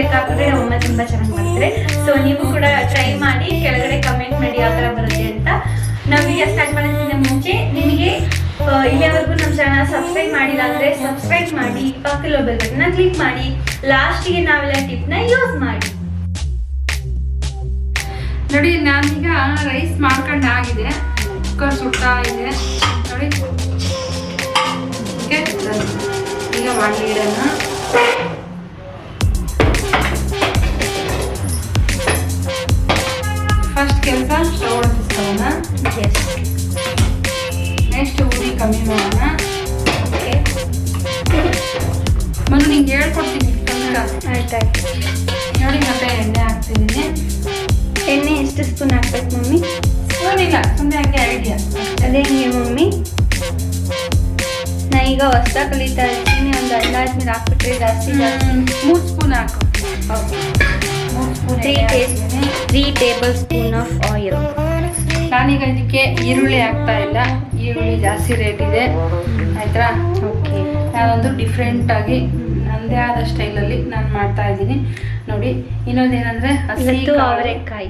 ಲೆಕ್ಕ ಹಾಕಿದ್ರೆ ನಮ್ಮಮ್ಮ ತುಂಬಾ ಚೆನ್ನಾಗಿ ಮಾಡ್ತಾರೆ. ಸೊ ನೀವು ಕೂಡ ಟ್ರೈ ಮಾಡಿ, ಕೆಳಗಡೆ ಕಮೆಂಟ್ ಮಾಡಿ ಯಾವ ತರ ಬರುತ್ತೆ ಅಂತ. ನಾವು ವಿಡಿಯೋ ಸ್ಟಾರ್ಟ್ ಮಾಡೋದಕ್ಕಿಂತ ಮುಂಚೆ ನಿಮಗೆ ಇಲ್ಲಿವರೆಗೂ ನಮ್ಮ ಚಾನಲ್ ಸಬ್ಸ್ಕ್ರೈಬ್ ಮಾಡಿಲ್ಲ ಅಂದ್ರೆ ಸಬ್ಸ್ಕ್ರೈಬ್ ಮಾಡಿ, ಪಕ್ಕದಲ್ಲಿ ಬೆಲ್ ಬಟನ್ ಕ್ಲಿಕ್ ಮಾಡಿ, ಲಾಸ್ಟಿಗೆ ನಾವೆಲ್ಲ ಟಿಪ್ನ ಯೂಸ್ ಮಾಡಿ. ನೋಡಿ ನಾನೀಗ ರೈಸ್ ಮಾಡ್ಕೊಂಡು ಆಗಿದೆ, ಕುಕ್ಕರ್ ಸುಡ್ತಾ ಇದೆ ನೋಡಿ. ಈಗ ಬಾಣಲಿ ಇಡೋಣ. ಫಸ್ಟ್ ಕೆಲಸ ಸ್ಟವ್ ಹೊತ್ತಿಸ್ಕೊಳ್ಳೋಣ. ನೆಕ್ಸ್ಟ್ ಉರಿ ಕಮ್ಮಿ ಮಾಡೋಣ. ಮನು ನಿಂಗೆ ಹೇಳ್ಕೊಡ್ತೀನಿ. ಆಯ್ತಾಯ್ತು ನೋಡಿ ಮತ್ತೆ ಎಣ್ಣೆ ಹಾಕ್ತಿದ್ದೀನಿ. ಎಣ್ಣೆ ಎಷ್ಟು ಸ್ಪೂನ್ ಹಾಕ್ಬೇಕು ಮಮ್ಮಿ? ಸ್ಪೂನ್ ಇಲ್ಲ, ಸುಮ್ಮನೆ ಹಾಕಿ ಐಡಿಯಾ. ಅದೇ ಮಮ್ಮಿ, ನಾ ಈಗ ಹೊಸ ಕಲಿತಾ ಇರ್ತೀನಿ. ಒಂದು ಅಂದಾಜ್ಮೇಲೆ ಹಾಕ್ಬಿಟ್ರೆ ಜಾಸ್ತಿ 3 ಸ್ಪೂನ್ ಹಾಕು. 3 ಟೇಬಲ್ ಸ್ಪೂನ್ ಆಫ್ ಆಯಿಲ್. ನಾನೀಗ ಇದಕ್ಕೆ ಈರುಳ್ಳಿ ಹಾಕ್ತಾ ಇಲ್ಲ, ಈರುಳ್ಳಿ ಜಾಸ್ತಿ ರೇಟ್ ಇದೆ ಆಯ್ತಾ. ಓಕೆ, ನಾನೊಂದು ಡಿಫ್ರೆಂಟ್ ಆಗಿ ನನ್ನದೇ ಆದ ಸ್ಟೈಲಲ್ಲಿ ನಾನು ಮಾಡ್ತಾ ಇದ್ದೀನಿ ನೋಡಿ. ಇನ್ನೊಂದೇನಂದ್ರೆ ಅವರೆಕಾಯಿ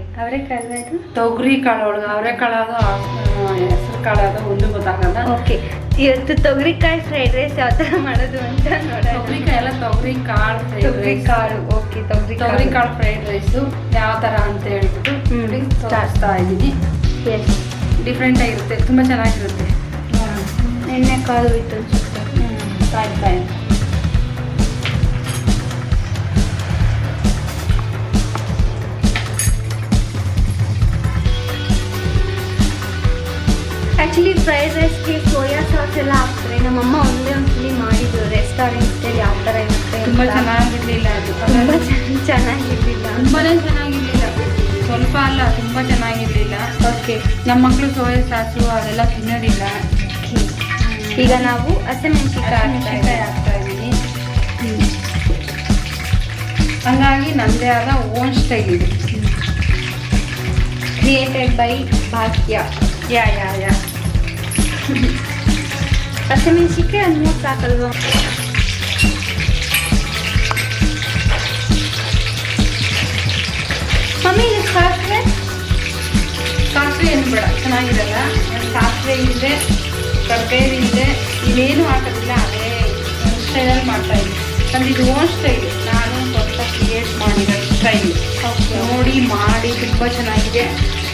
ಅಲ್ವಾ ಇದು? ತೊಗರಿ ಕಾಳು ಒಳಗೆ ಅವರೆಕಾಳು ಹೆಸರು ಕಾಳು ಅದು ಒಂದು ಗೊತ್ತಾಗಲ್ಲ. ಓಕೆ, ಇವತ್ತು ತೊಗರಿಕಾಯಿ ಫ್ರೈಡ್ ರೈಸ್ ಯಾವ ಥರ ಮಾಡೋದು ಅಂತ ನೋಡೋಣ. ತೊಗರಿಕಾಯಿ ಎಲ್ಲ ತೊಗರಿ ಕಾಳು. ಓಕೆ, ತೊಗರಿ ಕಾಳು ಫ್ರೈಡ್ ರೈಸು ಯಾವ ಥರ ಅಂತ ಹೇಳ್ಬಿಟ್ಟು ನೋಡಿ ತೋರಿಸ್ತಾ ಇದ್ದೀನಿ. ಎಸ್, ಡಿಫ್ರೆಂಟ್ ಆಗಿರುತ್ತೆ, ತುಂಬ ಚೆನ್ನಾಗಿರುತ್ತೆ. ಎಣ್ಣೆ ಕಾಲು ಇತ್ತು ಕಾಯ್ತಾ ಇದೆ. ಆ್ಯಕ್ಚುಲಿ ಫ್ರೈಡ್ ರೈಸ್ಗೆ ಸೋಯಾ ಸಾಸ್ ಎಲ್ಲ ಹಾಕ್ತಾರೆ. ನಮ್ಮಮ್ಮ ಒಂದೇ ಒಂದ್ಸಲಿ ಮಾಡಿದ್ರು ರೆಸ್ಟೋರೆಂಟಲ್ಲಿ ಯಾವ ಥರ ಇರುತ್ತೆ. ತುಂಬ ಚೆನ್ನಾಗಿರಲಿಲ್ಲ ಅದು, ತುಂಬ ಚೆನ್ನಾಗಿರಲಿಲ್ಲ, ತುಂಬಾನೇ ಚೆನ್ನಾಗಿರಲಿಲ್ಲ. ಸ್ವಲ್ಪ ಅಲ್ಲ, ತುಂಬ ಚೆನ್ನಾಗಿರಲಿಲ್ಲ. ಓಕೆ, ನಮ್ಮ ಮಕ್ಕಳು ಸೋಯಾ ಸಾಸು ಅದೆಲ್ಲ ತಿನ್ನೋದಿಲ್ಲ. ಈಗ ನಾವು ಹಸಿಮೆಣಸಿನಕಾಯಿ ಹಾಕ್ತಾ ಇದ್ದೀನಿ. ಹಂಗಾಗಿ ನನ್ನದೇ ಆದ ಓನ್ ಸ್ಟೈಲ್ ಇದೆ, ಕ್ರಿಯೇಟೆಡ್ ಬೈ ಭಾಗ್ಯ. ಯಾ ಹಸಿಮೆಣಸಿನಕಾಯಿ ಅನ್ನ ಸಾಕಲ್ವಾ? ಮಮ್ಮಿ ಇದು ಸಾಸಿವೆ ಏನು ಬೇಡ, ಚೆನ್ನಾಗಿರಲ್ಲ. ಸಾಸಿವೆ ಇದೆ, ಕರ್ಬೇವು ಇದೆ, ಇವೇನು ಹಾಕೋದಿಲ್ಲ. ಅದೇ ಸ್ಟೈಲಲ್ಲಿ ಮಾಡ್ತಾ ಇದ್ದೀನಿ. ನಂದು ಇದು ಓನ್ ಸ್ಟೈಲ್, ನಾನು ಸ್ವಲ್ಪ ಕ್ರಿಯೇಟ್ ಮಾಡಿರೋ ಸ್ಟೈಲ್ ನೋಡಿ ಮಾಡಿ ತುಂಬ ಚೆನ್ನಾಗಿದೆ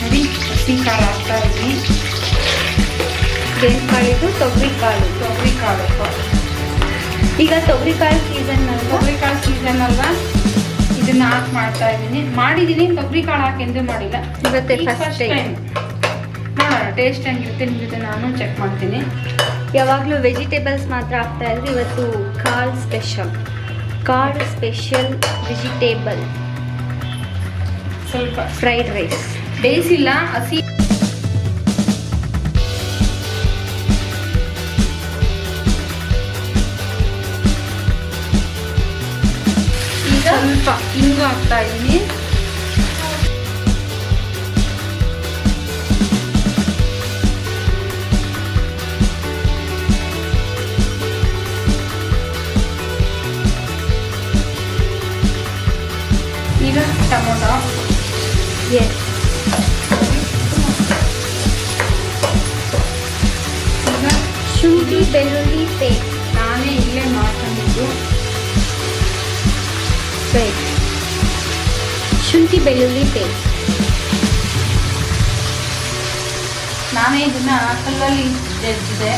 ನೋಡಿ. ಹಸಿ ಕಾಳು ಹಾಕ್ತಾ ಇದ್ದೀನಿ. ಏನು ಕಾಳಿದು? ತೊಗರಿ ಕಾಳು. ಈಗ ತೊಗರಿ ಕಾಳು ಸೀಸನ್ ಅಲ್ವಾ, ಇದನ್ನ ಹಾಕಿ ಮಾಡ್ತಾ ಇದ್ದೀನಿ. ಮಾಡಿದ್ದೀನಿ, ತೊಗರಿ ಕಾಳು ಹಾಕಿ ಎಂದೂ ಮಾಡಿಲ್ಲ. ಇವತ್ತೇ ಫಸ್ಟ್ ಟೈಮ್. ನೋಡೋಣ ಟೇಸ್ಟ್ ಹೆಂಗಿರುತ್ತೆ ನಿಮ್ಮ ಜೊತೆ ನಾನು ಚೆಕ್ ಮಾಡ್ತೀನಿ. ಯಾವಾಗಲೂ ವೆಜಿಟೇಬಲ್ಸ್ ಮಾತ್ರ ಹಾಕ್ತಾ ಇದ್ರಿ, ಇವತ್ತು ಕಾಳು ಸ್ಪೆಷಲ್ ವೆಜಿಟೇಬಲ್ ಸ್ವಲ್ಪ ಫ್ರೈಡ್ ರೈಸ್. ಬೇಯಿಸಿಲ್ಲ, ಹಸಿ. ಈಗ ಸ್ವಲ್ಪ ಹಿಂಗು ಹಾಕ್ತಾ ಇದ್ದೀನಿ. ಈಗ ಟೊಮೊಟೊ. ಎಸ್, ಈಗ ಶುಂಠಿ ಬೆಳ್ಳುಳ್ಳಿ ಪೇಸ್ಟ್. ನಾನೇ ಇಲ್ಲೇ ಮಾಡ್ಕೊಂಡಿದ್ದು. ಶುಂಠಿ ಬೆಳ್ಳುಳ್ಳಿ ಪೇಸ್ಟ್ ನಾನೇ ಇದನ್ನ ಕಲ್ಲಲ್ಲಿ ಜಜ್ಜಿದೆ.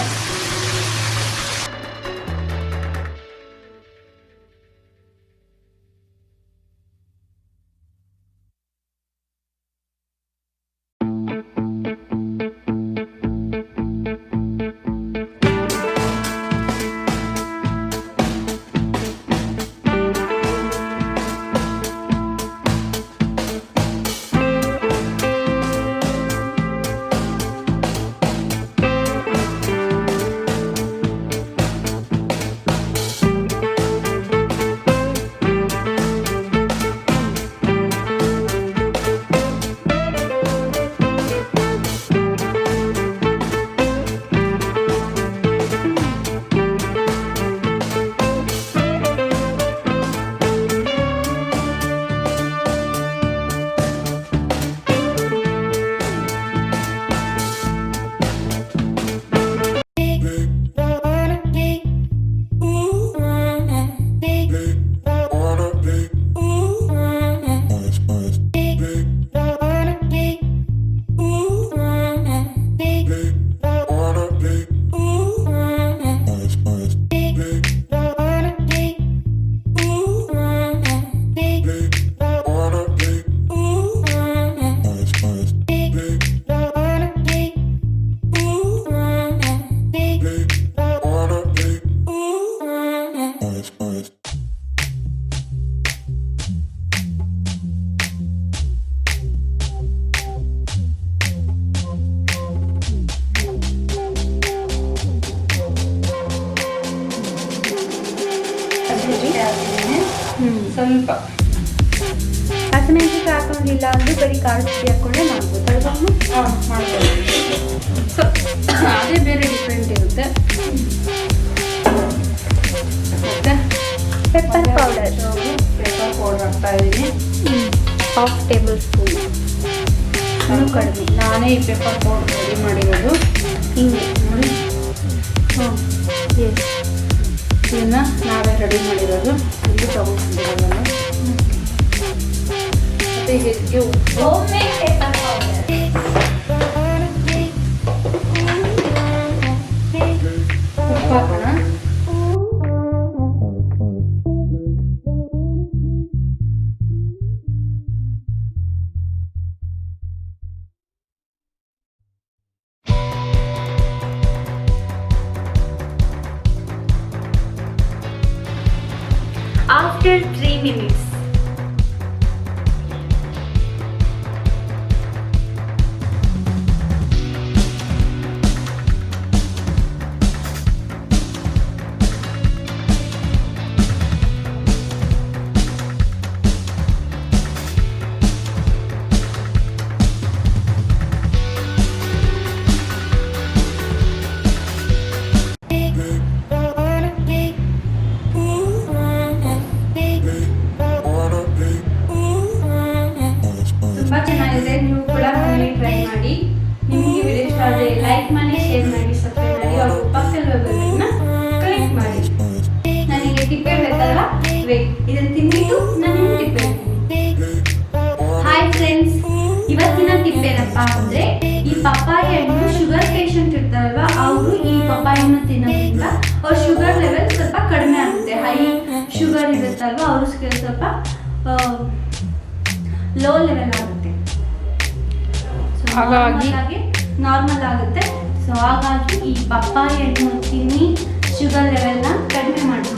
ಸ್ವಲ್ಪ ಹಸಿಮೆಣಸಿನ್ಕಾಯಿ ಹಾಕೊಂಡಿಲ್ಲ ಅಂದ್ರೆ ಬರೀ ಖಾರದ ಪುಡಿ ಹಾಕೊಂಡೇ ಮಾಡ್ಬೋದು ಅಲ್ವಾ? ಮಾಡ್ಬೋದು. ಸೊ ಅದೇ ಬೇರೆ ಡಿಫ್ರೆಂಟ್ ಇರುತ್ತೆ. ಮತ್ತು ಪೆಪ್ಪರ್ ಪೌಡರ್ ಹಾಕ್ತಾ ಇದ್ದೀನಿ. 1/2 ಟೇಬಲ್ ಸ್ಪೂನ್. ಇನ್ನೂ ಕಡಿಮೆ. ನಾನೇ ಈ ಪೆಪ್ಪರ್ ಪೌಡರ್ ರೆಡಿ ಮಾಡಿರೋದು. ಹಿಂಗೆ ನೋಡಿ, ಎಸ್, ಇದನ್ನು ನಾವೇ ರೆಡಿ ಮಾಡಿರೋದು. ಇಲ್ಲಿ ತಗೊಂಡಿರೋದಲ್ಲ. ಮತ್ತು ಇದಕ್ಕೆ ಉಪ್ಪು, ಹೋಮ್ಮೇಡ್ ಪೆಪ್ಪರ್ ಪೌಡರ್. ಉಪ್ಪು ಹಾಕೋಣ. After 3 minutes. ತುಂಬ ಚೆನ್ನಾಗಿದೆ. ನೀವು ಕೂಡ ಮನೇಲಿ ಟ್ರೈ ಮಾಡಿ. ನಿಮಗೆ ವಿಡಿಯೋ ಇಷ್ಟ ಆದರೆ ಲೈಕ್ ಮಾಡಿ, ಶೇರ್ ಮಾಡಿ, ಸಬ್ಸ್ಕ್ರೈಬ್ ಮಾಡಿ, ಅವ್ರ ಪಕ್ಕದ ಬೆಲ್ಲನ್ನ ಕ್ಲಿಕ್ ಮಾಡಿ. ನನಗೆ ತಿಪ್ಪೆ ಬೇಕಲ್ವಾ, ವೇಟ್, ಇದನ್ನು ತಿಂದ್ಬಿಟ್ಟು ನಾನು ತಿಪ್ಪೆ ಹೇಳ್ತೀನಿ. ಹಾಯ್ ಫ್ರೆಂಡ್ಸ್, ಇವತ್ತಿನ ತಿಪ್ಪೇನಪ್ಪ ಅಂದರೆ ಈ ಪಪ್ಪಾಯ ಹಣ್ಣು ಶುಗರ್ ಪೇಷಂಟ್ ಇರ್ತಾರಲ್ವ, ಅವರು ಈ ಪಪ್ಪಾಯನ್ನು ತಿನ್ನೋದ್ರಿಂದ ಅವ್ರ ಶುಗರ್ ಲೆವೆಲ್ ಸ್ವಲ್ಪ ಕಡಿಮೆ ಆಗುತ್ತೆ. ಹೈ ಶುಗರ್ ಇರುತ್ತಲ್ವ, ಅವರು ಸ್ವಲ್ಪ ಲೋ ಲೆವೆಲ್ ಆಗುತ್ತೆ. ಹಾಗಾಗಿ ನಾರ್ಮಲ್ ಆಗುತ್ತೆ. ಸೊ ಹಾಗಾಗಿ ಈ ಪಪ್ಪಾಯ ಹಣ್ಣು ತಿನ್ನಿ ಶುಗರ್ ಲೆವೆಲ್ನ ಕಡಿಮೆ ಮಾಡಿ.